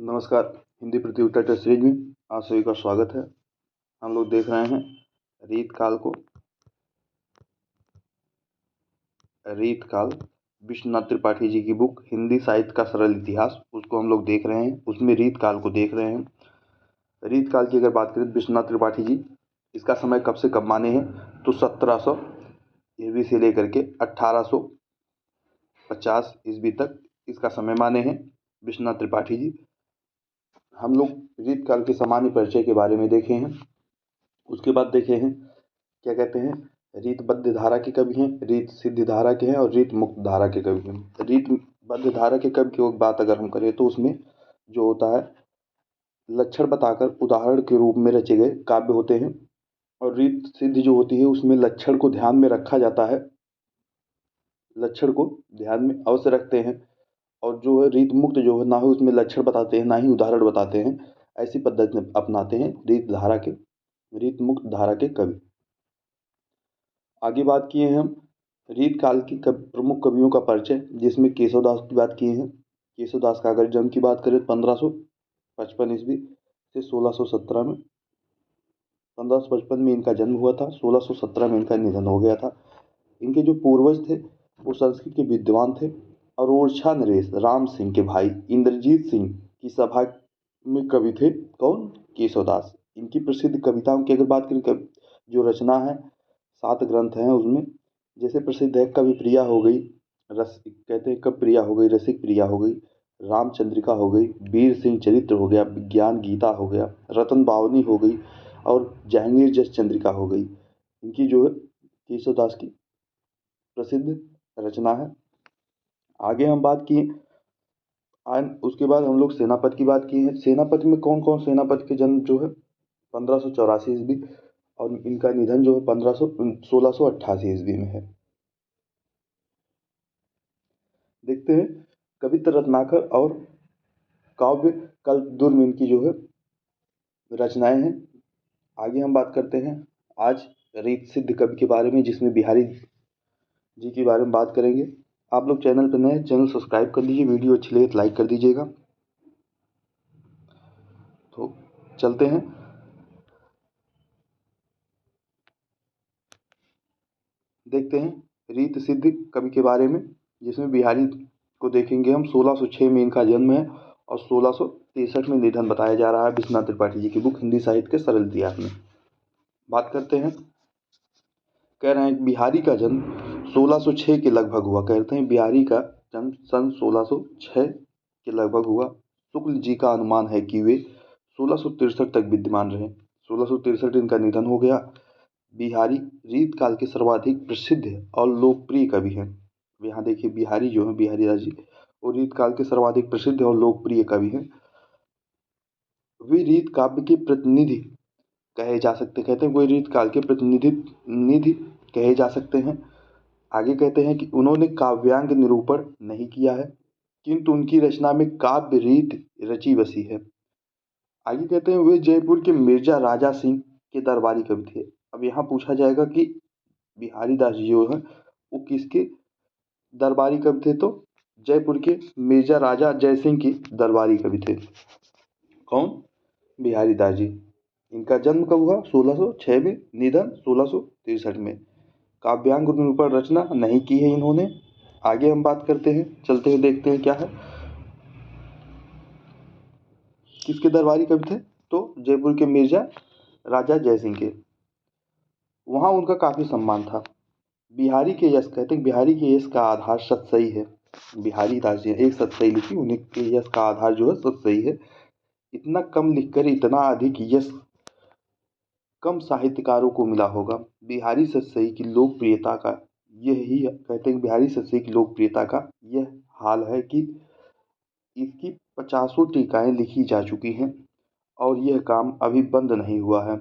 नमस्कार। हिंदी प्रतियोगिता test series में आप सभी का स्वागत है। हम लोग देख रहे हैं रीत काल विश्वनाथ त्रिपाठी जी की बुक हिंदी साहित्य का सरल इतिहास, उसको हम लोग देख रहे हैं। उसमें रीत काल को देख रहे हैं। रीत काल की अगर बात करें तो विश्वनाथ त्रिपाठी जी, इसका समय कब से कब माने हैं तो 1700 ईस्वी से लेकर के 1850 ईस्वी तक इसका समय माने हैं विश्वनाथ त्रिपाठी जी। हम लोग रीत काल के सामान्य परिचय के बारे में देखे हैं। उसके बाद देखे हैं क्या कहते हैं, रीतबद्ध धारा के कवि हैं, रीत सिद्ध धारा के हैं और रीत मुक्त धारा के कवि हैं। रीतबद्ध धारा के कवि की बात अगर हम करें तो उसमें जो होता है लक्षण बताकर उदाहरण के रूप में रचे गए काव्य होते हैं। और रीत सिद्ध जो होती है उसमें लक्षण को ध्यान में रखा जाता है, लक्षण को ध्यान में अवश्य रखते हैं। और जो है रीत मुक्त जो है ना ही उसमें लक्षण बताते हैं ना ही उदाहरण बताते हैं, ऐसी पद्धति अपनाते हैं रीत मुक्त धारा के कवि। आगे बात किए हैं हम रीत काल की प्रमुख कवियों का परिचय, जिसमें केशवदास की बात किए हैं। केशवदास का अगर जन्म की बात करें 1555 ईस्वी से 1617 में, 1555 में इनका जन्म हुआ था, 1617 में इनका निधन हो गया था। इनके जो पूर्वज थे वो संस्कृत के विद्वान थे और ओरछा नरेश राम सिंह के भाई इंद्रजीत सिंह की सभा में कवि थे। कौन? केशवदास। इनकी प्रसिद्ध कविताओं की अगर बात करें, जो रचना है 7 ग्रंथ हैं उसमें, जैसे प्रसिद्ध है कवि प्रिया हो गई, कहते हैं कवि प्रिया हो गई, रसिक प्रिया हो गई, रामचंद्रिका हो गई, वीर सिंह चरित्र हो गया, विज्ञान गीता हो गया, रतन बावनी हो गई और जहांगीर जस चंद्रिका हो गई। इनकी जो है केशवदास की प्रसिद्ध रचना है। आगे हम बात किए, उसके बाद हम लोग सेनापति की बात की है। सेनापति में कौन कौन सेनापति के जन्म जो है 1584 ईस्वी और इनका निधन जो है 1688 ईस्वी में है। देखते हैं कवित्र रत्नाकर और काव्य कल्पद्रुम में इनकी जो है रचनाएं हैं। आगे हम बात करते हैं आज रीत सिद्ध कवि के बारे में, जिसमें बिहारी जी के बारे में बात करेंगे। आप लोग चैनल पर नए, चैनल सब्सक्राइब कर लीजिए, वीडियो अच्छी लगे तो लाइक कर दीजिएगा। तो चलते हैं। देखते हैं रीत सिद्ध कवि के बारे में, जिसमें बिहारी को देखेंगे हम। 1606 में इनका जन्म है और 1663 में निधन बताया जा रहा है विश्वनाथ त्रिपाठी जी की बुक हिंदी साहित्य के सरल इतिहास में। बात करते हैं, कह रहे हैं बिहारी का जन्म 1606 के लगभग हुआ। कहते हैं बिहारी का जन्म सन 1606 के लगभग हुआ। शुक्ल जी का अनुमान है कि वे 1663 तक विद्यमान रहे। 1663 इनका निधन हो गया। बिहारी रीत काल के सर्वाधिक प्रसिद्ध और लोकप्रिय कवि हैं। यहाँ देखिए बिहारी जो है, बिहारी दास जी, वो रीत काल के सर्वाधिक प्रसिद्ध और लोकप्रिय कवि हैं। वे रीत काव्य के प्रतिनिधि कहे जा सकते, कहते हैं वे रीत काल के निधि कहे जा सकते हैं। आगे कहते हैं कि उन्होंने काव्यांग निरूपण नहीं किया है, किंतु उनकी रचना में काव्य रीत रची बसी है। आगे कहते हैं वे जयपुर के मिर्जा राजा सिंह के दरबारी कवि थे। अब यहाँ पूछा जाएगा कि बिहारी दास जी जो है वो किसके दरबारी कवि थे, तो जयपुर के मिर्जा राजा जय सिंह के दरबारी कवि थे। कौन? बिहारी दास जी। इनका जन्म कब हुआ? 1606 में, निधन 1663 में। काव्यांग निरूपण रचना नहीं की है इन्होंने। आगे हम बात करते हैं, चलते हैं देखते हैं क्या है, किसके दरबारी कवि थे, तो जयपुर के मिर्जा राजा जय सिंह के। वहाँ उनका काफ़ी सम्मान था। बिहारी के यश, कहते हैं बिहारी के यश का आधार सतसई है। बिहारी दास जी एक सतसई लिखी, उन्हीं के यश का आधार जो है सतसई है। इतना कम लिखकर इतना अधिक यश कम साहित्यकारों को मिला होगा। बिहारी सतसई की लोकप्रियता का यही, कहते हैं बिहारी सतसई की लोकप्रियता का यह हाल है कि इसकी 50 टीकाएँ लिखी जा चुकी हैं और यह काम अभी बंद नहीं हुआ है।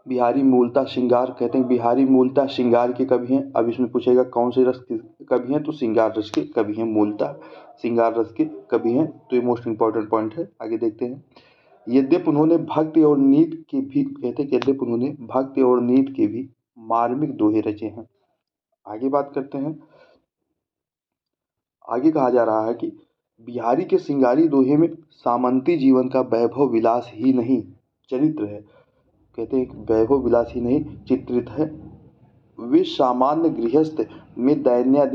बिहारी मूलतः श्रृंगार, कहते हैं बिहारी मूलतः श्रृंगार के कवि हैं। अब इसमें पूछेगा कौन से रस के कवि हैं, तो श्रृंगार रस के कवि हैं, मूलतः श्रृंगार रस के कवि हैं। तो ये मोस्ट इंपॉर्टेंट पॉइंट है। आगे देखते हैं, यद्यपि उन्होंने भक्ति और नीति के भी, कहते हैं यद्यपि उन्होंने भक्ति और नीति के भी मार्मिक दोहे रचे हैं। आगे बात करते हैं, आगे कहा जा रहा है कि बिहारी के सिंगारी दोहे में सामंती जीवन का वैभव विलास ही नहीं चरित्र है। कहते हैं वैभव विलास ही नहीं चित्रित है। वे सामान्य गृहस्थ में दैन्य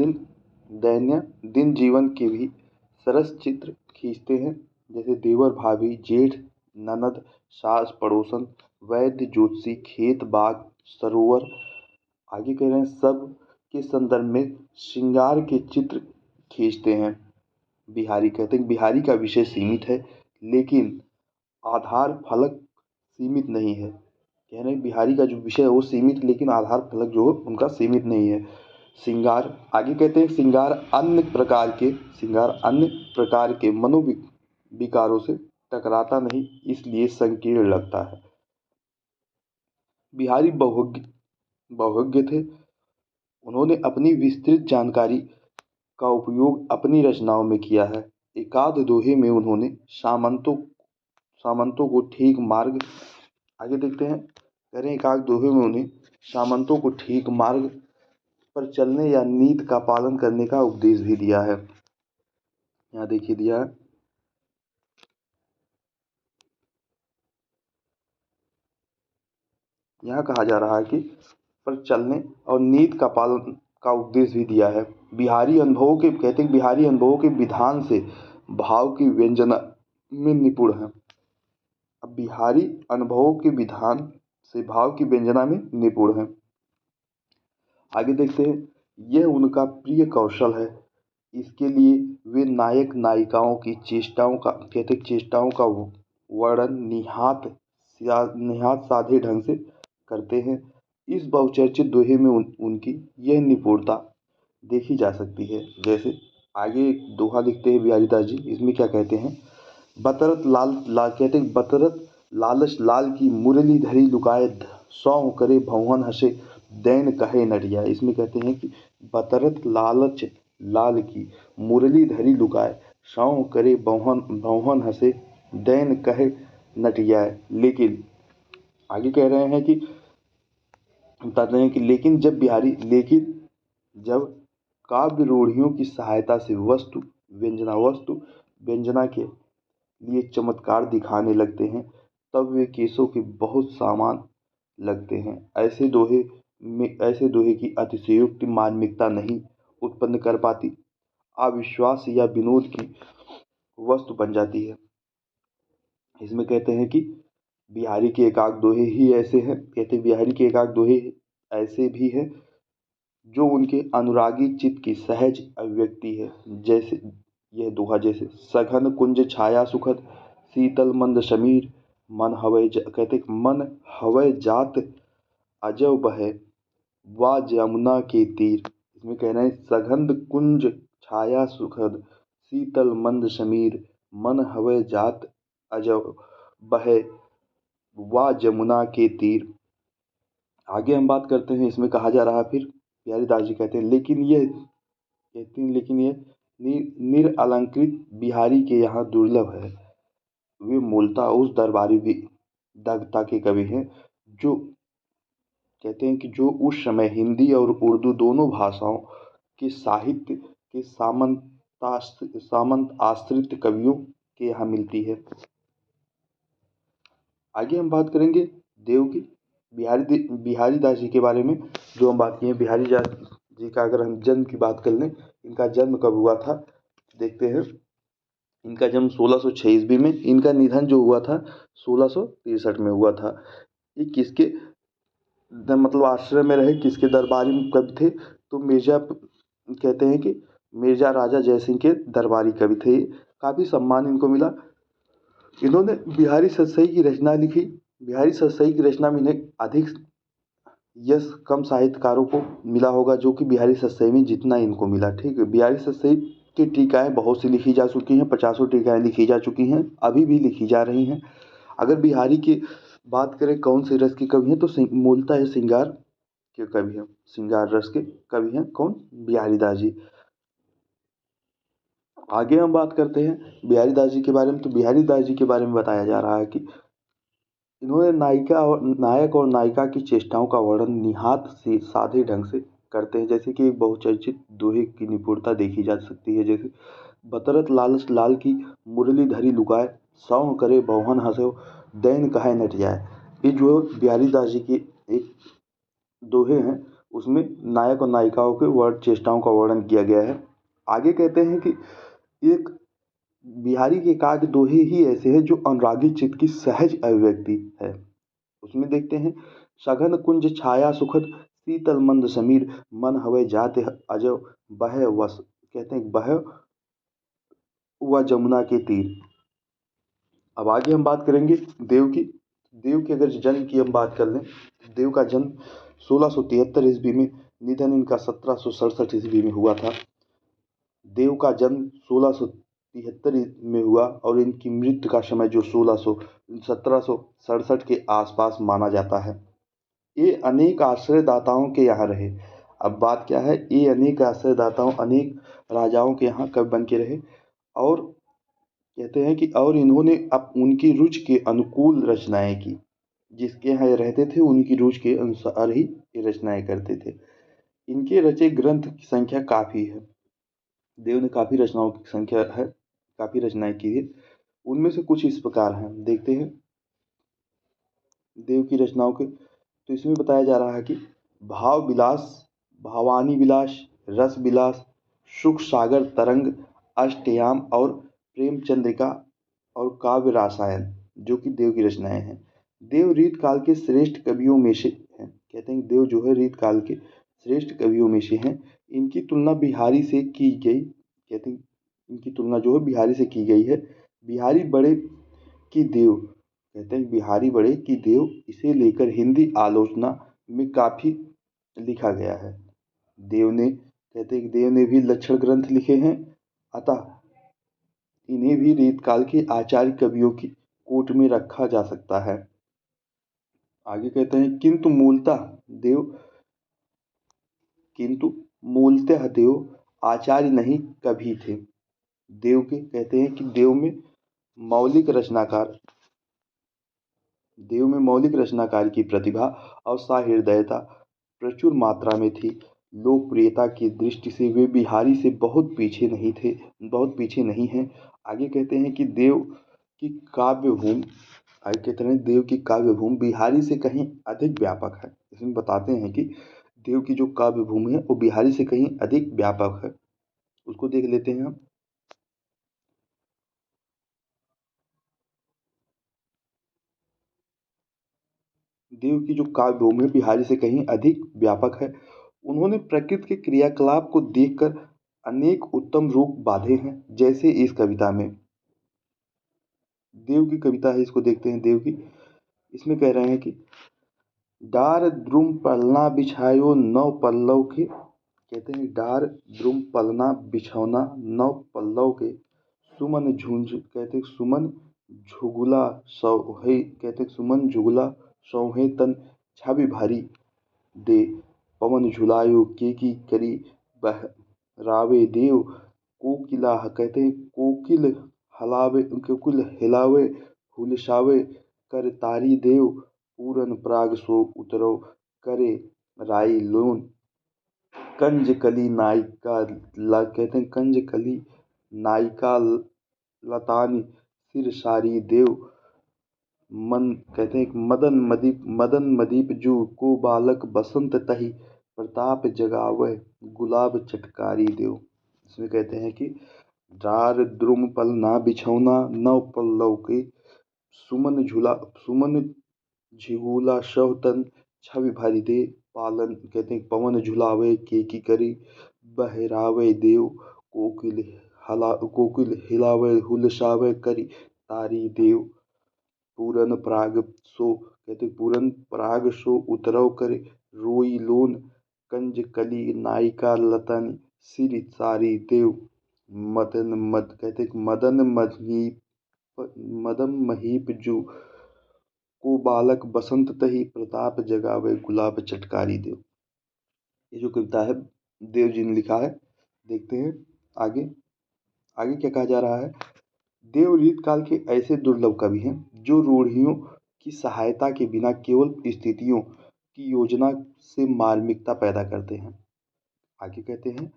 दिन जीवन के भी सरस चित्र खींचते हैं। जैसे देवर भाभी, जेठ ननद, सास पड़ोसन, वैद्य ज्योतिषी, खेत बाग सरोवर, आगे कह रहे हैं सब के संदर्भ में श्रृंगार के चित्र खींचते हैं। बिहारी कहते हैं बिहारी का विषय सीमित है लेकिन आधार फलक सीमित नहीं है। कह रहे हैं बिहारी का जो विषय है वो सीमित, लेकिन आधार फलक जो है उनका सीमित नहीं है। श्रृंगार आगे कहते हैं श्रृंगार अन्य प्रकार के मनोविकारों से टकराता नहीं, इसलिए संकीर्ण लगता है। बिहारी बहुज्ञ थे। उन्होंने अपनी विस्तृत जानकारी का उपयोग अपनी रचनाओं में किया है। एकाध दोहे में उन्होंने सामंतों को ठीक मार्ग आगे देखते हैं। कह रहे हैं एकाध दोहे में उन्हें सामंतों को ठीक मार्ग पर चलने या नीति का पालन करने का उपदेश भी दिया है। यहाँ देखिए दिया है, यहाँ कहा जा रहा है कि पर चलने और नीति का पालन का उपदेश भी दिया है। बिहारी अनुभवों के कहते हैं बिहारी अनुभवों के विधान से भाव की व्यंजना में निपुण है। अब बिहारी अनुभवों के विधान से भाव की व्यंजना में निपुण है। आगे देखते हैं यह उनका प्रिय कौशल है। इसके लिए वे नायक नायिकाओं की चेष्टाओं का वर्णन निहात साधे ढंग से करते हैं। इस बहुचर्चित दोहे में उनकी यह निपुणता देखी जा सकती है। जैसे आगे एक दोहा लिखते हैं बिहारी दास जी, इसमें क्या कहते हैं, बतरत लालच लाल की मुरली धरी लुकाए, सौं करे भौहन हंसे दैन कहे नटिया। इसमें कहते हैं कि बतरत लालच लाल की मुरली धरी लुकाए, सौं करे भौहन हंसे दैन कहे नटिया। लेकिन आगे कह रहे हैं कि बताते हैं कि लेकिन जब काव्य रूढ़ियों की सहायता से व्यंजना के लिए चमत्कार दिखाने लगते हैं तब वे केसों के बहुत समान लगते हैं। ऐसे दोहे की अतिशयोक्ति मार्मिकता नहीं उत्पन्न कर पाती, अविश्वास या विनोद की वस्तु बन जाती है। इसमें कहते हैं कि बिहारी के एकाक दोहे ही ऐसे हैं। कहते हैं बिहारी के एकाक दोहे ऐसे भी हैं जो उनके अनुरागी चित्त की सहज अभिव्यक्ति है। जैसे यह दोहा, जैसे सघन कुंज छाया सुखद, शीतल मंद समीर, मन हवै जात अजब बहे वा जमुना के तीर। इसमें कह रहे हैं सघन कुंज छाया सुखद, शीतल मंद समीर, मन हवै जात अजब बहे वा जमुना के तीर। आगे हम बात करते हैं। इसमें कहा जा रहा है फिर बिहारी दास जी कहते हैं लेकिन यह निरअलंकृत बिहारी के यहाँ दुर्लभ है। वे मूलतः उस दरबारी दग्धता के कवि हैं जो कहते हैं कि जो उस समय हिंदी और उर्दू दोनों भाषाओं के साहित्य के सामंत आश्रित कवियों के यहाँ मिलती है। आगे हम बात करेंगे देव की बिहारी दास जी के बारे में। जो हम बात किए बिहारी दास जी का, अगर हम जन्म की बात कर लें, इनका जन्म कब हुआ था देखते हैं। इनका जन्म 1606 ईस्वी में, इनका निधन जो हुआ था 1663 में हुआ था। ये किसके मतलब आश्रय में रहे, किसके दरबारी में कवि थे, तो कहते हैं कि मिर्जा राजा जयसिंह के दरबारी कवि थे। काफ़ी सम्मान इनको मिला। इन्होंने बिहारी सतसई की रचना लिखी। बिहारी सतसई की रचना में इन्हें अधिक यश कम साहित्यकारों को मिला होगा जो कि बिहारी सतसई में जितना इनको मिला। ठीक है, बिहारी सतसई की टीकाएँ बहुत सी लिखी जा चुकी हैं, 50 टीकाएँ लिखी जा चुकी हैं, अभी भी लिखी जा रही हैं। अगर बिहारी की बात करें कौन से रस के कवि हैं, तो मूलतः ये श्रृंगार के कवि हैं। श्रृंगार रस के कवि हैं कौन, बिहारी दास जी। आगे हम बात करते हैं बिहारी दास जी के बारे में। तो बिहारी दास जी के बारे में बताया जा रहा है कि इन्होंने नायक और नायिका की चेष्टाओं का वर्णन निहात से साधे ढंग से करते हैं। जैसे कि एक बहुचर्चित दोहे की निपुणता देखी जा सकती है। जैसे बतरत लालच लाल की मुरली धरी लुकाए, सौं करे बौहन हंसो दैन कहे नट जाए। ये जो बिहारी दास जी के एक दोहे हैं, उसमें नायक और नायिकाओं के चेष्टाओं का वर्णन किया गया है। आगे कहते हैं कि एक बिहारी के काव्य दोहे ही ऐसे हैं जो अनुरागी चित्त की सहज अभिव्यक्ति है। उसमें देखते हैं, सघन कुंज छाया सुखद शीतल मंद समीर, मन हवै जाते अजब बह वस, कहते हैं बह व जमुना के तीर। अब आगे हम बात करेंगे देव की। देव के अगर जन्म की हम बात कर लें, देव का जन्म 1673 ईस्वी में, निधन इनका 1767 ईस्वी में हुआ था। देव का जन्म 1673 में हुआ और इनकी मृत्यु का समय जो 1767 के आसपास माना जाता है। ये अनेक आश्रयदाताओं के यहाँ रहे। अब बात क्या है, ये अनेक आश्रयदाताओं, अनेक राजाओं के यहाँ कवि बन के रहे। और कहते हैं कि और इन्होंने अब उनकी रुचि के अनुकूल रचनाएं की। जिसके यहाँ ये रहते थे उनकी रुचि के अनुसार ही ये रचनाएं करते थे। इनके रचे ग्रंथ की संख्या काफ़ी है। देव ने काफ़ी रचनाओं की संख्या है, काफ़ी रचनाएं की है। उनमें से कुछ इस प्रकार हैं, देखते हैं देव की रचनाओं के। तो इसमें बताया जा रहा है कि भाव विलास, भावानी विलास, रस विलास, सुख सागर तरंग, अष्टयाम और प्रेम चंद्रिका और काव्य रासायन, जो कि देव की रचनाएं हैं। देव रीत काल के श्रेष्ठ कवियों में से हैं। कहते हैं देव जो है रीत काल के श्रेष्ठ कवियों में से हैं। इनकी तुलना बिहारी से की गई, कहते हैं इनकी तुलना जो है बिहारी से की गई है। बिहारी बड़े की देव, कहते हैं बिहारी बड़े की देव, इसे लेकर हिंदी आलोचना में काफ़ी लिखा गया है। देव ने, कहते हैं कि देव ने भी लक्षण ग्रंथ लिखे हैं, अतः इन्हें भी रीतकाल के आचार्य कवियों की कोट में रखा जा सकता है। आगे कहते हैं किंतु मूलतः देव आचार्य नहीं कवि थे। देव के, कहते हैं कि देव में मौलिक रचनाकार की प्रतिभा और सहृदयता प्रचुर मात्रा में थी। लोकप्रियता की दृष्टि से वे बिहारी से बहुत पीछे नहीं हैं। आगे कहते हैं कि की काव्य भूमि देव की काव्य भूमि बिहारी से कहीं अधिक व्यापक है। इसमें बताते हैं कि देव की जो काव्य भूमि है वो बिहारी से कहीं अधिक व्यापक है। उसको देख लेते हैं हम। देव की जो काव्य भूमि बिहारी से कहीं अधिक व्यापक है। उन्होंने प्रकृति के क्रियाकलाप को देखकर अनेक उत्तम रूप बांधे हैं। जैसे इस कविता में, देव की कविता है, इसको देखते हैं देव की। इसमें कह रहे हैं कि डार द्रुम पलना बिछायो नौ पल्लव के, कहते हैं डार द्रुम पलना बिछौना नौ पल्लव के, सुमन झुंझ, कहते हैं सुमन झुगुला सौहे, कहते हैं सुमन झुगुला सौहे तन छवि भारी दे, पवन झुलायो की करी बह रावे देव, कोकिला, कहते हैं कोकिल हिलावे हुलसावे कर तारी देव, पूरन पराग सो उतरो करे राई लोन, कंज कली नायिका कहते हैं कंज कली नायिका लतानी सिर सारी देव, मन, कहते हैं मदन मदीप जू को बालक बसंत तही, प्रताप जगावे गुलाब चटकारी देव। इसमें कहते हैं कि डार द्रुम पलना बिछौना नौ पल्लव के, सुमन झिगुला शवतन छवि भरी दे, पालन, कहते हैं पवन झुलावे की करी बहरावे देव, कोकिल हिलावे हुलसावे करी तारी देव, पूरन पराग सो, कहते पूरन पराग सो उतरव करे रोई लोन, कंज कली नायिका लतन सिर सारी देव, कहते मदन महीप जू को बालक बसंत तही, प्रताप जगावे गुलाब चटकारी देव। ये जो कविता है देव जी ने लिखा है। देखते हैं आगे। आगे क्या कहा जा रहा है, देव रीत काल के ऐसे दुर्लभ कवि हैं जो रूढ़ियों की सहायता के बिना केवल स्थितियों की योजना से मार्मिकता पैदा करते हैं। आगे कहते हैं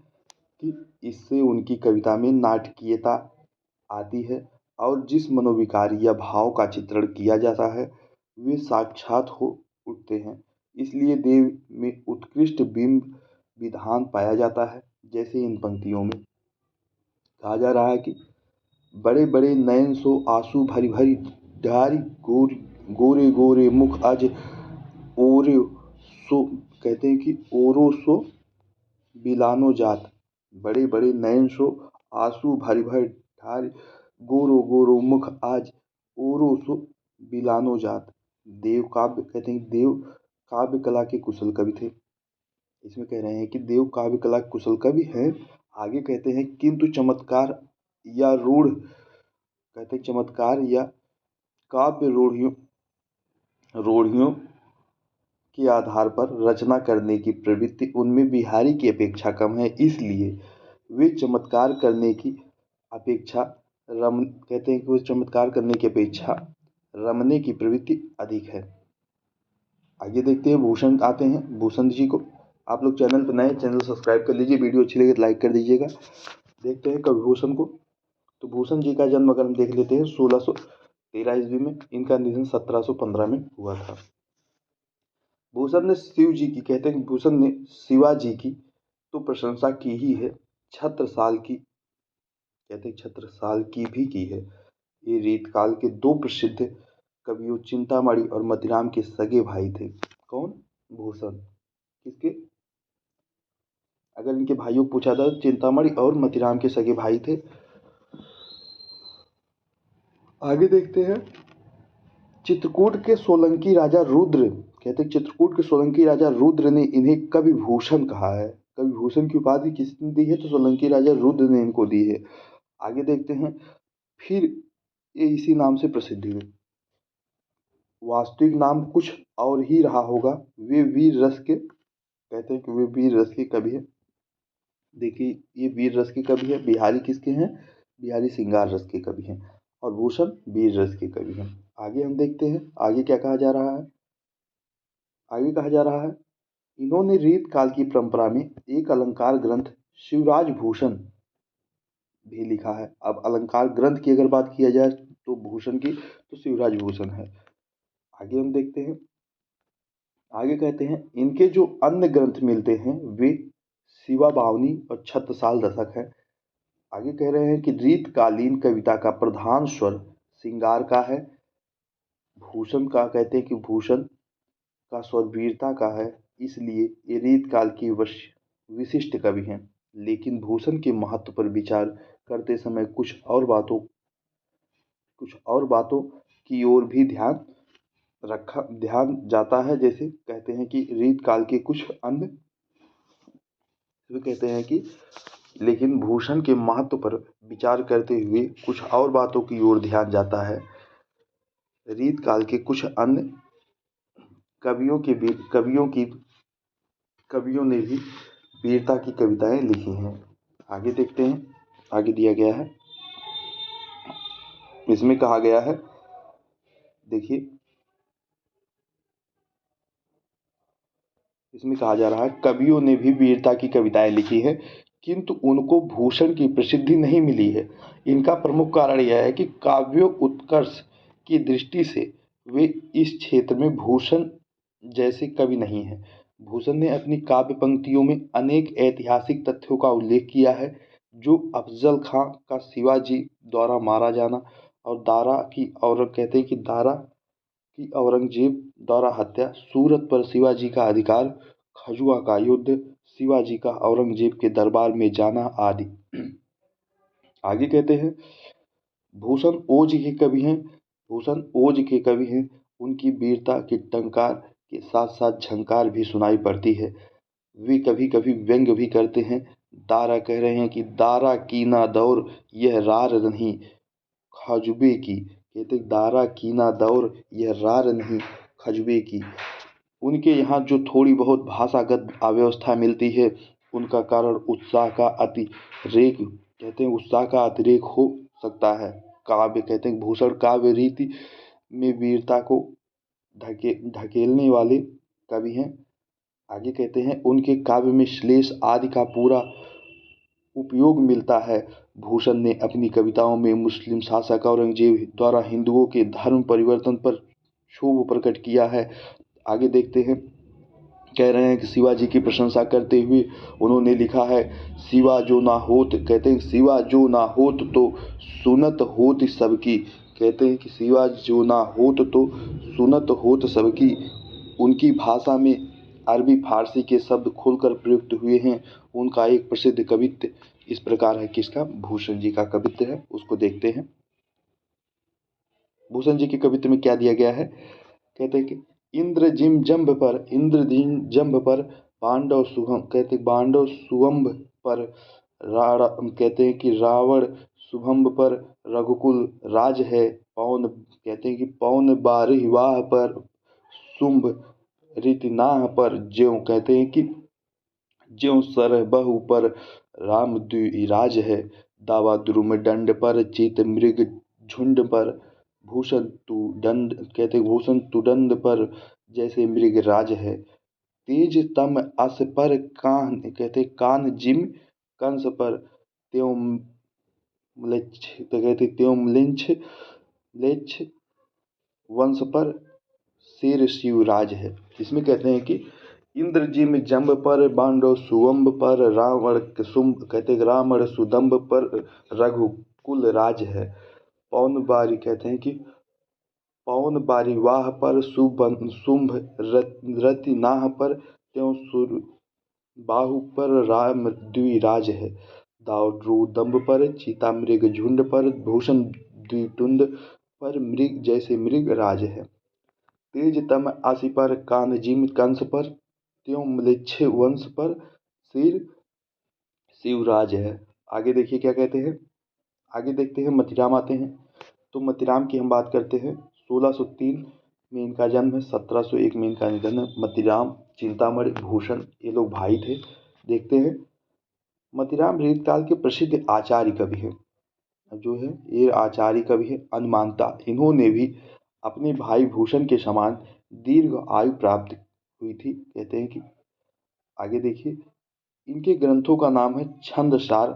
कि इससे उनकी कविता में नाटकीयता आती है और जिस मनोविकार या भाव का चित्रण किया जाता है वे साक्षात हो उठते हैं। इसलिए देव में उत्कृष्ट बिंब विधान पाया जाता है। जैसे इन पंक्तियों में कहा जा रहा है कि बड़े बड़े नयन सो आंसू भरी भरी धारी गोरे गोरे मुख आज ओरे सो, कहते हैं कि ओरो सो बिलानो जात। बड़े बड़े नयन सो आंसू भरी भरी धारी गोरो गोरो मुख आज ओरो सो बिलानो जात। देव काव्य, कहते हैं देव काव्य कला के कुशल कवि थे। इसमें कह रहे हैं कि देव काव्य कला के कुशल कवि हैं। आगे कहते हैं किंतु चमत्कार या रूढ़, कहते हैं चमत्कार या काव्य रूढ़ियों के आधार पर रचना करने की प्रवृत्ति उनमें बिहारी की अपेक्षा कम है। इसलिए वे चमत्कार करने की अपेक्षा कहते हैं कि वो चमत्कार करने की अपेक्षा रमने की प्रवृत्ति अधिक है। आगे देखते हैं भूषण आते हैं भूषण जी को। आप लोग चैनल पर नए, चैनल सब्सक्राइब कर लीजिए, वीडियो अच्छी लगे तो लाइक कर दीजिएगा। देखते हैं कवि भूषण को। तो भूषण जी का जन्म अगर हम देख लेते हैं 1613 ईस्वी में, इनका निधन 1715 में हुआ था। भूषण ने शिव जी की, कहते हैं भूषण ने शिवाजी की तो प्रशंसा की ही है, छत्रसाल की, कहते हैं छत्रसाल की भी की है। ये रीतकाल के दो प्रसिद्ध कवियों चिंतामणि और मतिराम के सगे भाई थे। कौन? भूषण। किसके? अगर इनके भाइयों को पूछा था, चिंतामणि और मतिराम के सगे भाई थे। आगे देखते हैं चित्रकूट के सोलंकी राजा रुद्र, कहते हैं चित्रकूट के सोलंकी राजा रुद्र ने इन्हें कवि भूषण कहा है। कवि भूषण की उपाधि किसने दी है? तो सोलंकी राजा रुद्र ने इनको दी है। आगे देखते हैं फिर ये इसी नाम से प्रसिद्ध हुए। वास्तविक नाम कुछ और ही रहा होगा। वे वीर रस के, कहते हैं कि वे वीर रस के कवि हैं। देखिए ये वीर रस के कवि है। बिहारी किसके हैं? बिहारी श्रृंगार रस के कवि हैं और भूषण वीर रस के कवि हैं। आगे हम देखते हैं आगे क्या कहा जा रहा है। आगे कहा जा रहा है इन्होंने रीत काल की परंपरा में एक अलंकार ग्रंथ शिवराज भूषण भी लिखा है। अब अलंकार ग्रंथ की अगर बात किया जाए तो भूषण की, तो शिवराज भूषण है। आगे हम देखते हैं, आगे कहते हैं इनके जो अन्य ग्रंथ मिलते हैं वे शिवा बावनी और छत्रसाल दशक है। आगे कह रहे हैं कि रीतकालीन कविता का प्रधान स्वर श्रृंगार का है। भूषण का, कहते हैं कि भूषण का स्वर वीरता का है, इसलिए ये रीतकाल की विशिष्ट कवि हैं। लेकिन भूषण के महत्व पर विचार करते समय कुछ और बातों की ओर भी ध्यान जाता है। जैसे कहते हैं कि रीतकाल के कुछ अन्य, वे कहते हैं कि लेकिन भूषण के महत्व पर विचार करते हुए कुछ और बातों की ओर ध्यान जाता है। रीतकाल के कुछ अन्य कवियों ने भी वीरता की कविताएं लिखी हैं। आगे देखते हैं, आगे दिया गया है, इसमें कहा गया है, देखिए इसमें कहा जा रहा है कवियों ने भी वीरता की कविताएं लिखी है किंतु उनको भूषण की प्रसिद्धि नहीं मिली है। इनका प्रमुख कारण यह है कि काव्य उत्कर्ष की दृष्टि से वे इस क्षेत्र में भूषण जैसे कवि नहीं हैं। भूषण ने अपनी काव्य पंक्तियों में अनेक ऐतिहासिक तथ्यों का उल्लेख किया है, जो अफजल खां का शिवाजी द्वारा मारा जाना और कहते हैं कि दारा की औरंगजेब द्वारा हत्या, सूरत पर शिवाजी का अधिकार, खजुआ का युद्ध, शिवाजी का औरंगजेब के दरबार में जाना आदि। आगे कहते हैं भूषण ओज के कवि हैं। भूषण ओज के कवि हैं। उनकी वीरता की टंकार के साथ साथ झंकार भी सुनाई पड़ती है। वे कभी कभी व्यंग भी करते हैं। दारा कह रहे हैं कि दारा कीना दौर यह रार नहीं खजुबे की, कहते दारा कीना दौर यह रार नहीं खजुबे की। उनके यहाँ जो थोड़ी बहुत भाषागत अव्यवस्था मिलती है उनका कारण उत्साह का अतिरेक, कहते हैं उत्साह का अतिरेक हो सकता है। काव्य, कहते हैं भूषण काव्य रीति में वीरता को ढकेलने वाले कवि हैं। आगे कहते हैं उनके काव्य में श्लेष आदि का पूरा उपयोग मिलता है। भूषण ने अपनी कविताओं में मुस्लिम शासक औरंगजेब द्वारा हिंदुओं के धर्म परिवर्तन पर क्षोभ प्रकट किया है। आगे देखते हैं, कह रहे हैं कि शिवाजी की प्रशंसा करते हुए उन्होंने लिखा है, शिवा जो ना होत, कहते हैं शिवा जो ना होत तो सुनत होत सबकी। कहते हैं कि शिवा जो ना होत तो सुनत होत सबकी। उनकी भाषा में अरबी फारसी के शब्द खुलकर प्रयुक्त हुए हैं। उनका एक प्रसिद्ध कवित्व इस प्रकार है, किसका, भूषण जी का कवित्व है, उसको देखते हैं। भूषण जी के कवित्व में क्या दिया गया है, कहते हैं कि इंद्र जिम जंभ पर पांडव शुभम, कहते पांडव शुभम पर कहते हैं कि रावण शुभम पर रघुकुल राज है। पौन, कहते हैं कि पौन बारहवाह पर शुंभ रीतिनाह पर ज्यों, कहते हैं कि ज्यों सरबहु पर राम द्विराज है। दावा द्रुम दंड पर चित मृग झुंड पर भूषण तु दंड, कहते भूषण तुदंड पर जैसे मृग राज है। तेज तम अस पर कान, कहते कान जिम कंस पर त्यों म्लेच्छ, तो कहते त्यों म्लेच्छ वंश पर शेर शिवराज है। इसमें कहते हैं कि इंद्र जिम जंब पर बांडव सुवंब पर रावण शुंभ, कहते रावण सुदंब पर रघुकुल राज है। पौन बारी, कहते हैं कि पौन बारीवाह पर शुंभ रतिनाह पर त्यों सुर बाहु पर राम द्विराज है। दाव दंब पर चीता मृग झुंड पर भूषण द्विटुंड पर मृग जैसे मृग राज है। तेज तम आसी पर कान जिम कंस पर त्यों म्लेच्छ वंश पर सिर शिवराज है। आगे देखिए क्या कहते हैं, आगे देखते हैं मतीराम आते हैं। तो मतीराम की हम बात करते हैं। 1603 में इनका जन्म है, 1701 में इनका निधन है। मतीराम, चिंतामणि, भूषण, ये लोग भाई थे। देखते हैं, मतीराम रीतकाल के प्रसिद्ध आचार्य कवि हैं, जो है ये आचार्य कवि है। अनुमानता इन्होंने भी अपने भाई भूषण के समान दीर्घ आयु प्राप्त हुई थी। कहते हैं कि आगे देखिए, इनके ग्रंथों का नाम है छंदसार,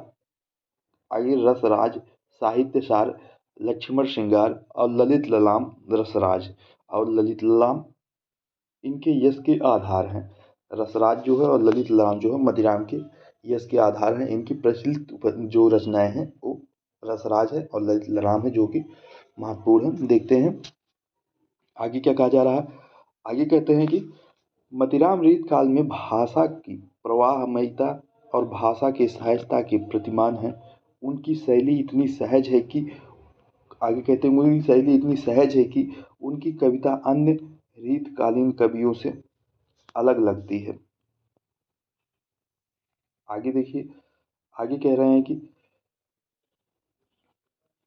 आगे रसराज, साहित्य सार, लक्ष्मण श्रृंगार और ललित ललाम रसराज और ललित ललाम इनके यश के आधार हैं। रसराज जो है और ललित ललाम जो है मतीराम के यश के आधार हैं। इनकी प्रचलित जो रचनाएं हैं वो रसराज है और ललित ललाम है, जो कि महत्वपूर्ण है। देखते हैं आगे क्या कहा जा रहा है। आगे कहते हैं कि मतीराम रीत काल में भाषा की प्रवाहमयता और भाषा के सहजता के प्रतिमान हैं। उनकी शैली इतनी सहज है कि, आगे कहते हैं उनकी शैली इतनी सहज है कि उनकी कविता अन्य रीतकालीन कवियों से अलग लगती है। आगे देखिए, आगे कह रहे हैं कि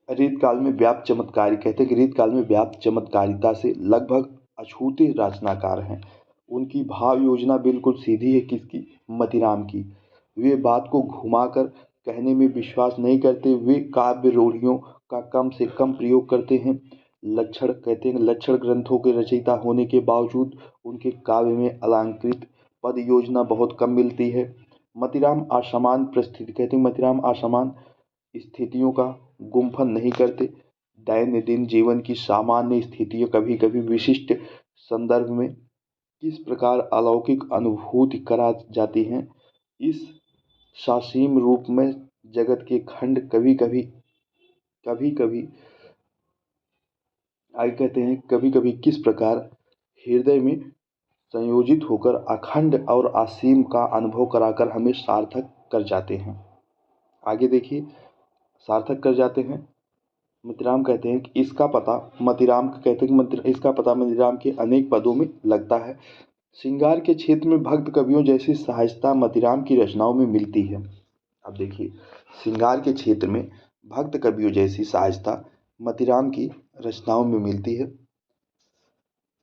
रीतकाल में व्याप्त चमत्कारी, कहते हैं कि रीतकाल में व्याप्त चमत्कारिता से लगभग अछूते रचनाकार हैं। उनकी भाव योजना बिल्कुल सीधी है, किसकी, मतीराम की। वे बात को घुमाकर कहने में विश्वास नहीं करते। वे काव्य रूढ़ियों का कम से कम प्रयोग करते हैं। लक्षण, कहते हैं लक्षण ग्रंथों के रचयिता होने के बावजूद उनके काव्य में अलंकृत पद योजना बहुत कम मिलती है। मतीराम असमान परिस्थिति, कहते हैं मतीराम असमान स्थितियों का गुम्फन नहीं करते। दैनंदिन जीवन की सामान्य स्थितियाँ कभी कभी विशिष्ट संदर्भ में किस प्रकार अलौकिक अनुभूति करा जाती हैं, इस सासीम रूप में जगत के खंड कभी कभी आगे कहते हैं कभी कभी किस प्रकार हृदय में संयोजित होकर अखंड और असीम का अनुभव कराकर हमें सार्थक कर जाते हैं। आगे देखिए, सार्थक कर जाते हैं। मतीराम कहते हैं कि इसका पता मतीराम, कहते हैं कि इसका पता मतीराम के अनेक पदों में लगता है। श्रृंगार के क्षेत्र में भक्त कवियों जैसी सहजता मतीराम की रचनाओं में मिलती है। अब देखिए, श्रृंगार के क्षेत्र में भक्त कवियों जैसी सहजता मतीराम की रचनाओं में मिलती है।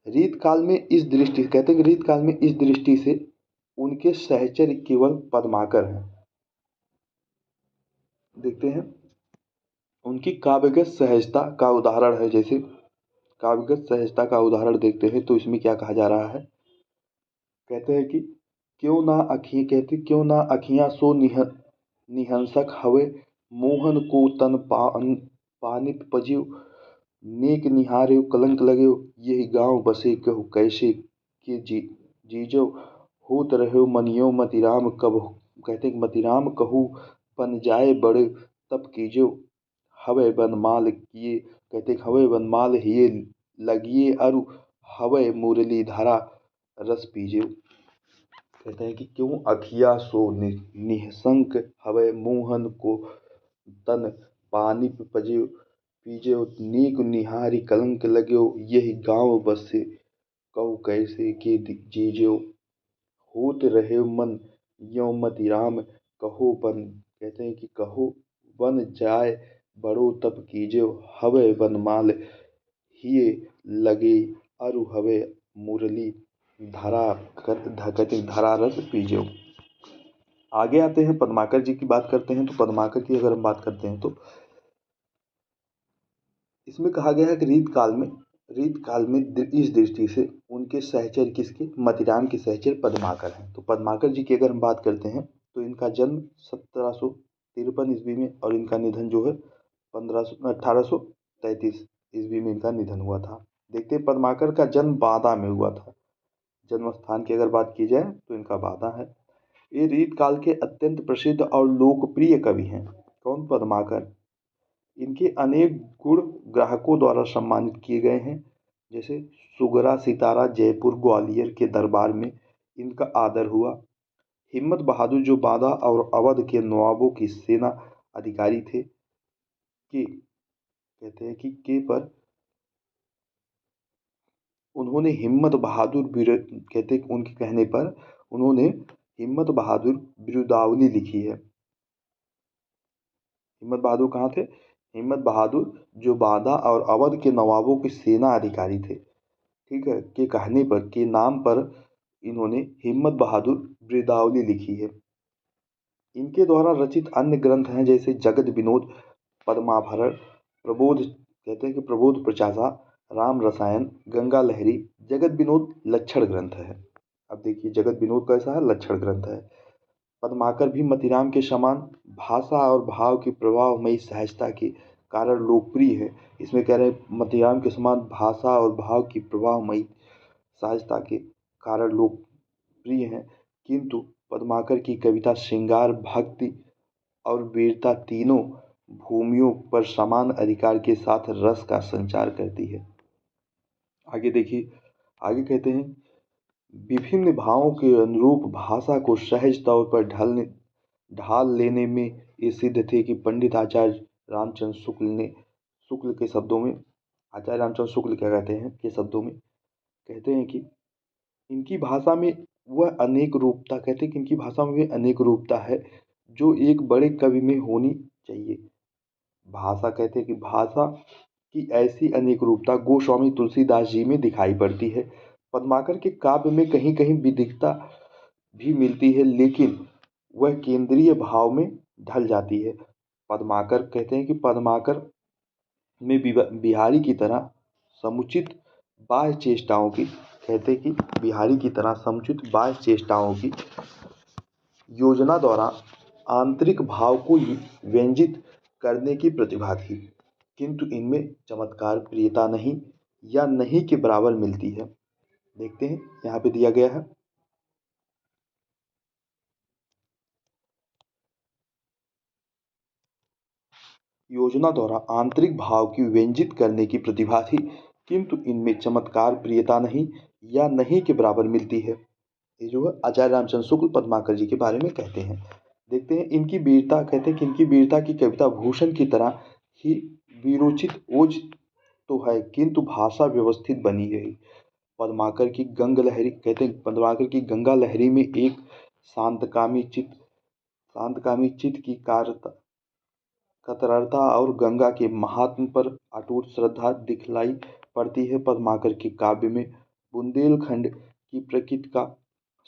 रीतकाल में इस दृष्टि, कहते हैं कि रीतकाल में इस दृष्टि से उनके सहचर्य केवल पद्माकर हैं। देखते हैं, उनकी काव्यगत सहजता का उदाहरण है, जैसे काव्यगत सहजता का उदाहरण देखते हैं तो इसमें क्या कहा जा रहा है। कहते हैं कि क्यों ना अखियाँ, कहते क्यों ना अखियाँ सो निहंसक हवे मोहन को तन पानित पजियो, नेक निहारे कलंक लगे, यही गांव बसे कहु कैसे के जीजो, होत रहो मनियो मतिराम कब, कहते हैं मतिराम कहू बन जाए बड़े तब कीजो, हवै बनमाल किए, कहते हैं हवै बनमाल हिये लगिए अरु, हवै मुरली धरा रस पीजियो। कहते हैं कि क्यों अखिया सो निहसंक हवै मोहन को तन पानी पजियो, पीजियो नीक निहारी कलंक लग्यो, यही गांव बसे कहु कैसे के जीजियो, होत रहे मन यो मति राम कहो बन, कहते हैं कि कहो बन जाए बड़ो तब कीजियो, हवै बनमाल हिये लगे अरु, हवै मुरली धरा कहते धरा रस पीजियो। आगे आते हैं पद्माकर जी की बात करते हैं। तो पद्माकर की अगर हम बात करते हैं तो इसमें कहा गया है कि रीत काल में इस दृष्टि से उनके सहचर किसके, मतिराम के सहचर पद्माकर हैं। तो पद्माकर जी की अगर हम बात करते हैं तो इनका जन्म 1753 ईस्वी में और इनका निधन जो है 1833 ईस्वी में इनका निधन हुआ था। देखते हैं पद्माकर का जन्म बादा में हुआ था। जन्म स्थान की अगर बात की जाए तो इनका बादा है। ये रीत काल के अत्यंत प्रसिद्ध और लोकप्रिय कवि हैं। कौन? पद्माकर। इनके अनेक गुण ग्राहकों द्वारा सम्मानित किए गए हैं। जैसे सुगरा सितारा जयपुर ग्वालियर के दरबार में इनका आदर हुआ। हिम्मत बहादुर जो बांदा और अवध के नवाबों की सेना अधिकारी थे, कि कहते हैं कि के पर उन्होंने हिम्मत बहादुर कहते हैं उनके कहने पर उन्होंने हिम्मत बहादुर बिरुदावली लिखी है। हिम्मत बहादुर कहाँ थे? हिम्मत बहादुर जो बांदा और अवध के नवाबों के सेना अधिकारी थे, ठीक है, के कहने पर, के नाम पर इन्होंने हिम्मत बहादुर बिरुदावली लिखी है। इनके द्वारा रचित अन्य ग्रंथ हैं जैसे जगत विनोद, पद्माभरण, प्रबोध, कहते हैं कि प्रबोध प्रचासा, राम रसायन, गंगा लहरी। जगत विनोद लक्षण ग्रंथ है। अब देखिए जगत विनोद कैसा है? लक्षण ग्रंथ है। पद्माकर भी मतिराम के समान भाषा और भाव की प्रभावमयी सहजता के कारण लोकप्रिय है। इसमें कह रहे हैं मतिराम के समान भाषा और भाव की प्रभावमयी सहजता के कारण लोकप्रिय हैं, किंतु पद्माकर की कविता श्रृंगार, भक्ति और वीरता तीनों भूमियों पर समान अधिकार के साथ रस का संचार करती है। आगे देखिए, आगे कहते हैं विभिन्न भावों के अनुरूप भाषा को सहज तौर पर ढाल लेने में ये सिद्ध थे कि पंडित आचार्य रामचंद्र शुक्ल के शब्दों में, आचार्य रामचंद्र शुक्ल क्या कहते हैं के शब्दों में कहते हैं कि इनकी भाषा में वह अनेक रूपता, कहते हैं कि इनकी भाषा में भी अनेक रूपता है जो एक बड़े कवि में होनी चाहिए। भाषा, कहते हैं कि भाषा की ऐसी अनेक रूपता गोस्वामी तुलसीदास जी में दिखाई पड़ती है। पद्माकर के काव्य में कहीं कहीं विदिकता भी मिलती है, लेकिन वह केंद्रीय भाव में ढल जाती है। पद्माकर, कहते हैं कि पद्माकर में बिहारी की तरह समुचित बाह्य चेष्टाओं की, कहते हैं कि बिहारी की तरह समुचित बाह्य चेष्टाओं की योजना द्वारा आंतरिक भाव को व्यंजित करने की प्रतिभा थी, किंतु इनमें चमत्कार प्रियता नहीं या नहीं के बराबर मिलती है। देखते हैं यहाँ पे दिया गया है, योजना द्वारा आंतरिक भाव की व्यंजित करने की प्रतिभा थी, किंतु इनमें चमत्कार प्रियता नहीं या नहीं के बराबर मिलती है। ये जो है आचार्य रामचंद्र शुक्ल पद्माकर जी के बारे में कहते हैं। देखते हैं इनकी वीरता, कहते हैं कि इनकी वीरता की कविता भूषण की तरह ही वीरोचित ओज तो है, किंतु भाषा व्यवस्थित बनी रही। पद्माकर की गंग लहरी, कहते हैं पद्माकर की गंगा लहरी में एक शांतकामी चित्त की कतरता और गंगा के महात्म पर अटूट श्रद्धा दिखलाई पड़ती है। पद्माकर के काव्य में बुंदेलखंड की प्रकृति का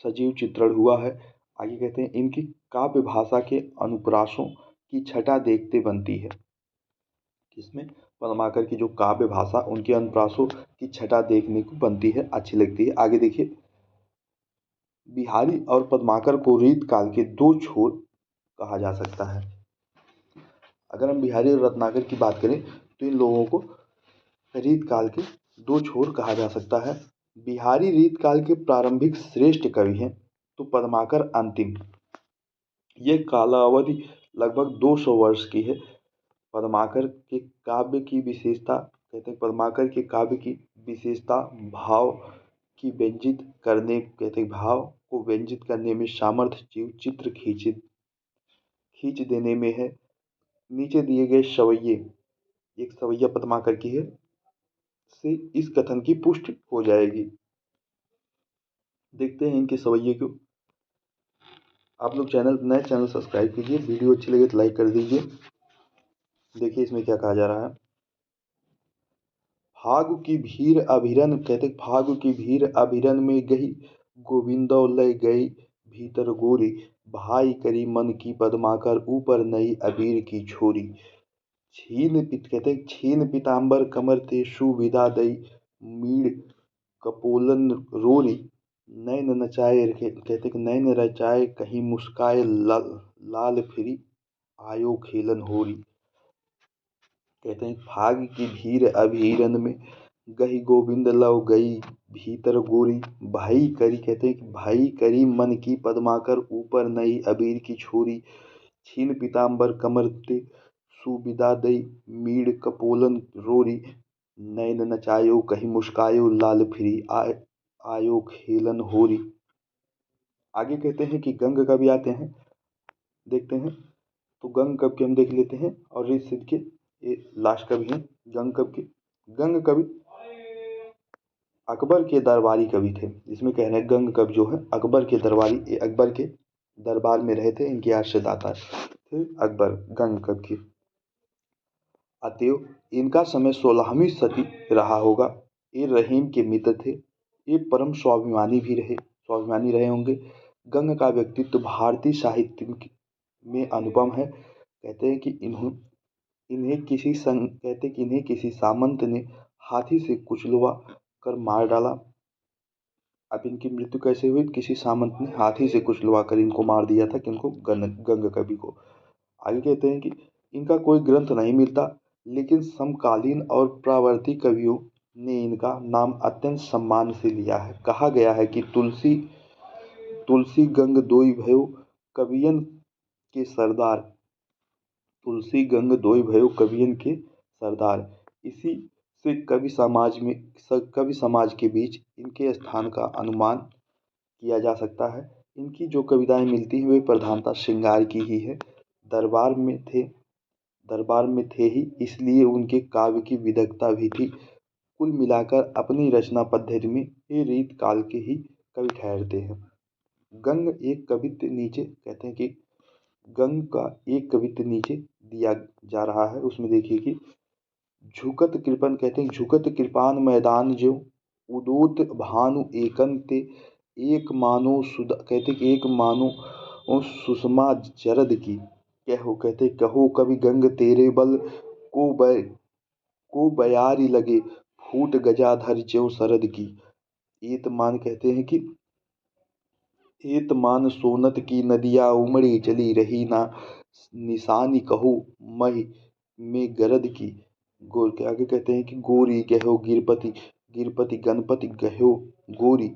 सजीव चित्रण हुआ है। आगे कहते हैं इनकी काव्य भाषा के अनुप्रासों की छटा देखते बनती है। इसमें पद्माकर की जो काव्य भाषा, उनके अनुप्रासों की छटा देखने को बनती है, अच्छी लगती है। आगे देखिए, बिहारी और पद्माकर को रीत काल के दो छोर कहा जा सकता है। अगर हम बिहारी और रत्नाकर की बात करें तो इन लोगों को रीत काल के दो छोर कहा जा सकता है। बिहारी रीत काल के प्रारंभिक श्रेष्ठ कवि हैं तो पद्माकर अंतिम। ये कालावधि लगभग 200 वर्ष की है। पद्माकर के काव्य की विशेषता कहते हैं, पद्माकर के काव्य की विशेषता भाव की व्यंजित करने कहते हैं, भाव को व्यंजित करने में सामर्थ्य, जीव चित्र खींच देने में है। नीचे दिए गए सवैये, एक सवैया पद्माकर की है, से इस कथन की पुष्टि हो जाएगी। देखते हैं इनके सवैये को। आप लोग नए चैनल सब्सक्राइब कीजिए, वीडियो अच्छी लगे तो लाइक कर दीजिए। देखिए इसमें क्या कहा जा रहा है। फागु की भीड़ अभिरन कहते, फागु की भीड़ अभिरन में गई, गोविंदो लय गई भीतर गोरी, भाई करी मन की पद्माकर, ऊपर नई अबीर की छोरी। कहते छीन पीताम्बर कमर ते सुविधा दई, मीड़ कपोलन रोरी, नैन नचाए कहते नैन रचाए कहीं मुस्काए, लाल फिरी आयो खेलन होरी। कहते हैं फाग की भीड़ अभीरन में गही, गोविंद लव गई भीतर गोरी, भाई करी कहते हैं कि भाई करी मन की पद्माकर, ऊपर नई अबीर की छोरी। छीन पीताम्बर कमर ते सुविदा दई, मीड़ कपोलन रोरी, नैन नचायो कहीं मुस्कायो, लाल फिरी आयो खेलन होरी। आगे कहते हैं कि गंग कवि आते हैं, देखते हैं। तो गंग कवि के हम देख लेते हैं और ऋषि सिद्ध के ये लास्ट कवि हैं गंग कवि के। गंग कवि अकबर के दरबारी कवि थे। इसमें कह रहे हैं गंग कवि जो है अकबर के दरबारी, ये अकबर के दरबार में रहे थे, इनके आश्रयदाता थे अकबर, गंग कवि के। अतएव इनका समय 16वीं सदी रहा होगा। ये रहीम के मित्र थे। ये परम स्वाभिमानी रहे होंगे। गंग का व्यक्तित्व भारतीय साहित्य में अनुपम है। कहते हैं कि इन्हें किसी सामंत ने हाथी से कुचलवा कर मार डाला। अब इनकी मृत्यु कैसे हुई? किसी सामंत ने हाथी से कुचलवा कर इनको मार दिया था, किनको? गंग कवि को। आगे कहते हैं कि इनका कोई ग्रंथ नहीं मिलता, लेकिन समकालीन और प्रावर्ती कवियों ने इनका नाम अत्यंत सम्मान से लिया है। कहा गया है कि तुलसी गंग दोई भयो कवियन के सरदार, तुलसी गंग दोई भयो कवियन के सरदार। इसी से कवि समाज के बीच इनके स्थान का अनुमान किया जा सकता है। इनकी जो कविताएं मिलती हैं वे प्रधानतः श्रृंगार की ही है। दरबार में थे ही, इसलिए उनके काव्य की विदग्धता भी थी। कुल मिलाकर अपनी रचना पद्धति में ये रीत काल के ही कवि ठहरते हैं। गंग एक कवित्व नीचे कहते हैं कि गंग का एक कवित्व नीचे दिया जा रहा है। उसमें देखिए कि झुकत कृपन कहते हैं, झुकत कृपान मैदान जो उदोत भानु एकंते, एक मानो सुधा कहते कि एक मानो सुषमा जरद की, कहो कहते कहो कवि गंग तेरे बल को बयारी लगे, फूट गजाधर ज्यों शरद की। एतमान कहते हैं कि एतमान सोनत की नदिया उमड़ी चली रही ना, निशानी कहो मही में गरद की। गोर के आगे कहते हैं कि गोरी कहो गिरपति गणपति गहो गोरी,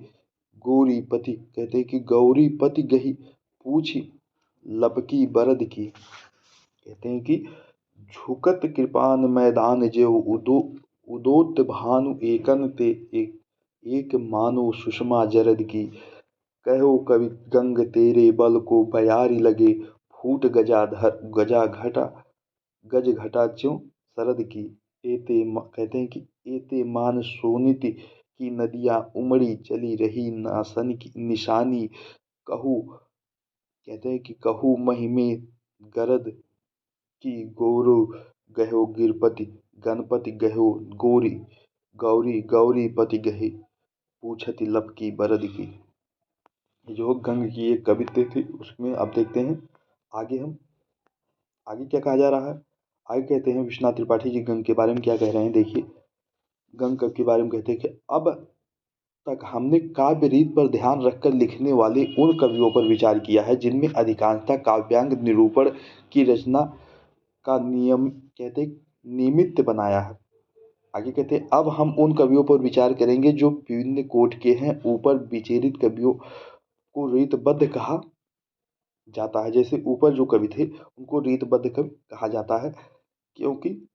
गोरी पति कहते हैं कि गौरी पति गही पूछ लपकी बरद की। कहते हैं कि झुकत कृपान मैदान जो उदोत भानु एकन ते, एक मानो सुषमा जरद की, कहो कवि गंग तेरे बल को बयारी लगे, फूट गज घटा च्यों शरद की। कहते हैं कि एते मान सोनित की नदियाँ उमड़ी चली रही निशानी कहू, कहते हैं कि कहू महिमे गरद की, गौरव गहो गिरपति गणपति गहो गोरी, गौरी गौरी पति गहे पूछति लपकी बरद की। जो गंग की एक कविता थी उसमें अब देखते हैं आगे क्या कहा जा रहा है। आगे कहते हैं विश्वनाथ त्रिपाठी जी गंग के बारे में क्या कह रहे हैं। देखिए गंग के बारे में कहते हैं कि अब तक हमने काव्य रीत पर ध्यान रखकर लिखने वाले उन कवियों पर विचार किया है जिनमें अधिकांशतः काव्यांग निरूपण की रचना का निमित्त बनाया है। आगे कहते हैं, अब हम उन कवियों पर विचार करेंगे जो विभिन्न कोटि के हैं। ऊपर विचरित कवियों को रीतबद्ध कहा जाता है। जैसे ऊपर जो कवि थे उनको रीतबद्ध कवि कहा जाता है, क्योंकि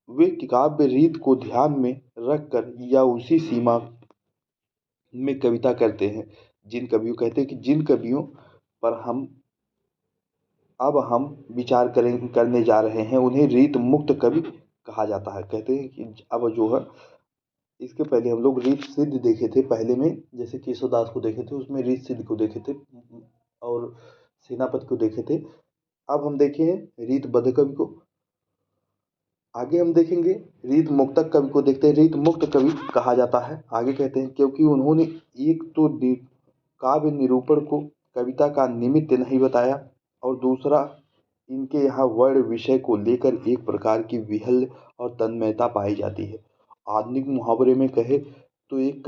वे काव्य रीत को ध्यान में रखकर या उसी सीमा में कविता करते हैं। जिन कवियों कहते हैं कि जिन कवियों पर हम विचार करने जा रहे हैं उन्हें रीत मुक्त कवि कहा जाता है। कहते हैं कि अब जो है, इसके पहले हम लोग रीत सिद्ध देखे थे पहले में, जैसे केशवदास को देखे थे, उसमें रीत सिद्ध को देखे थे और सेनापति को देखे थे। अब हम देखे हैं रीतबद्ध कवि को। आगे हम देखेंगे रीत मुक्तक कवि को। देखते हैं रीत मुक्त कवि कहा जाता है। आगे कहते हैं क्योंकि उन्होंने एक तो काव्य निरूपण को कविता का निमित्त नहीं बताया और दूसरा इनके यहाँ वर्ण विषय को लेकर एक प्रकार की विहल और तन्मयता पाई जाती है। आधुनिक मुहावरे में कहे तो एक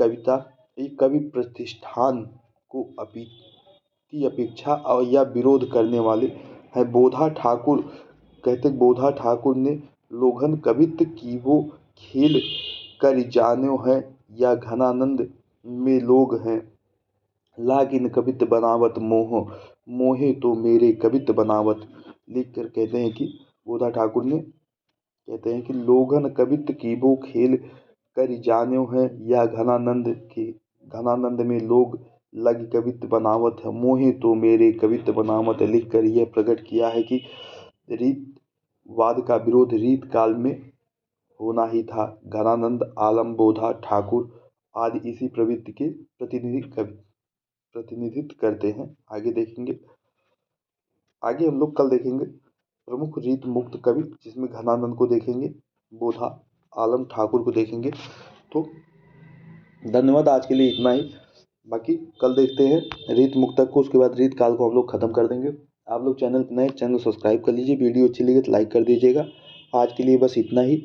कवि प्रतिष्ठान को की अपेक्षा या विरोध करने वाले है। बोधा ठाकुर कहते, बोधा ठाकुर ने लोघन कवित्व की वो खेल कर जान्यो है या घनानंद में लोग हैं, लागिन कवित्व बनावत मोहे तो मेरे कवित्व बनावत। लिख कर कहते हैं कि बोधा ठाकुर ने कहते हैं कि लोगन कवित्व की वो खेल कर जान्यो है या घनानंद में लोग लग कवित्व बनावत है, मोहे तो मेरे कवित्व बनावत। लिख कर यह प्रकट किया है कि रीतवाद का विरोध रीत काल में होना ही था। घनानंद, आलम, बोधा ठाकुर आदि इसी प्रवृत्ति के प्रतिनिधित्व करते हैं। आगे देखेंगे, आगे हम लोग कल देखेंगे प्रमुख रीत मुक्त कवि, जिसमें घनानंद को देखेंगे, बोधा, आलम, ठाकुर को देखेंगे। तो धन्यवाद, आज के लिए इतना ही। बाकी कल देखते हैं रीत मुक्तक को, उसके बाद रीत काल को हम लोग खत्म कर देंगे। आप लोग चैनल नए, चैनल सब्सक्राइब कर लीजिए। वीडियो अच्छी लगी तो लाइक कर दीजिएगा। आज के लिए बस इतना ही।